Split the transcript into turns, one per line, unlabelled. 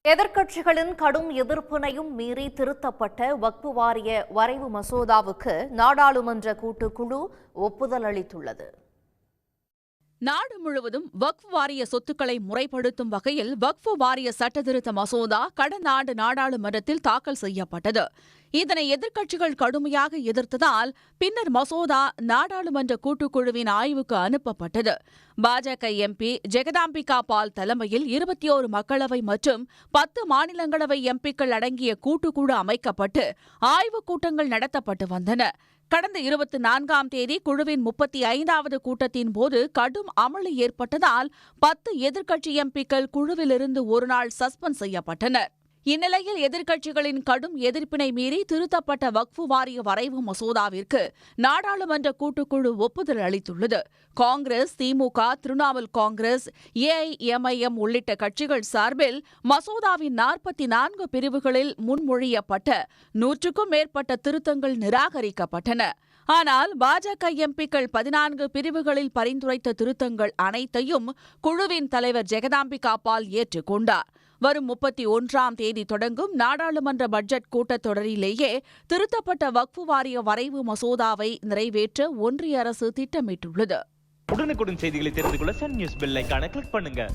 எதிர்க்கட்சிகளின் கடும் எதிர்ப்பினையும் மீறி திருத்தப்பட்ட வக்ஃப் வாரிய வரைவு மசோதாவுக்கு நாடாளுமன்ற கூட்டுக்குழு ஒப்புதல் அளித்துள்ளது.
நாடு முழுவதும் வக்ஃப் வாரிய சொத்துக்களை முறைப்படுத்தும் வகையில் வக்ஃப் வாரிய சட்டத்திருத்த மசோதா கடந்த ஆண்டு நாடாளுமன்றத்தில் தாக்கல் செய்யப்பட்டது. இதனை எதிர்க்கட்சிகள் கடுமையாக எதிர்த்ததால் பின்னர் மசோதா நாடாளுமன்ற கூட்டுக்குழுவின் ஆய்வுக்கு அனுப்பப்பட்டது. பாஜக எம்பி ஜெகதாம்பிகா பால் தலைமையில் 21 மக்களவை மற்றும் 10 மாநிலங்களவை எம்பிக்கள் அடங்கிய கூட்டுக்குழு அமைக்கப்பட்டு ஆய்வுக் கூட்டங்கள் நடத்தப்பட்டு வந்தன. கடந்த 24ஆம் தேதி குழுவின் 35வது கூட்டத்தின் போது கடும் அமளி ஏற்பட்டதால் 10 எதிர்க்கட்சி எம்பிக்கள் குழுவிலிருந்து ஒருநாள் சஸ்பெண்ட் செய்யப்பட்டனர். இந்நிலையில் எதிர்க்கட்சிகளின் கடும் எதிர்ப்பினை மீறி திருத்தப்பட்ட வக்ஃப் வாரிய வரைவு மசோதாவிற்கு நாடாளுமன்ற கூட்டுக்குழு ஒப்புதல் அளித்துள்ளது. காங்கிரஸ், திமுக, திரிணாமுல் காங்கிரஸ், ஏஐஎம்ஐஎம் உள்ளிட்ட கட்சிகள் சார்பில் மசோதாவின் 44 பிரிவுகளில் முன்மொழியப்பட்ட 100க்கும் மேற்பட்ட திருத்தங்கள் நிராகரிக்கப்பட்டன. ஆனால் பாஜக எம்பிக்கள் 14 பிரிவுகளில் பரிந்துரைத்த திருத்தங்கள் அனைத்தையும் குழுவின் தலைவர் ஜெகதாம்பிகா பால் ஏற்றுக்கொண்டார். வரும் 31ஆம் தேதி தொடங்கும் நாடாளுமன்ற பட்ஜெட் கூட்டத்தொடரிலேயே திருத்தப்பட்ட வக்ஃப் வாரிய வரைவு மசோதாவை நிறைவேற்ற ஒன்றிய அரசு திட்டமிட்டுள்ளது.
உடனுக்குடன் செய்திகளை தெரிந்து கொள்ள சன் நியூஸ் பெல் ஐகானை கிளிக் பண்ணுங்க.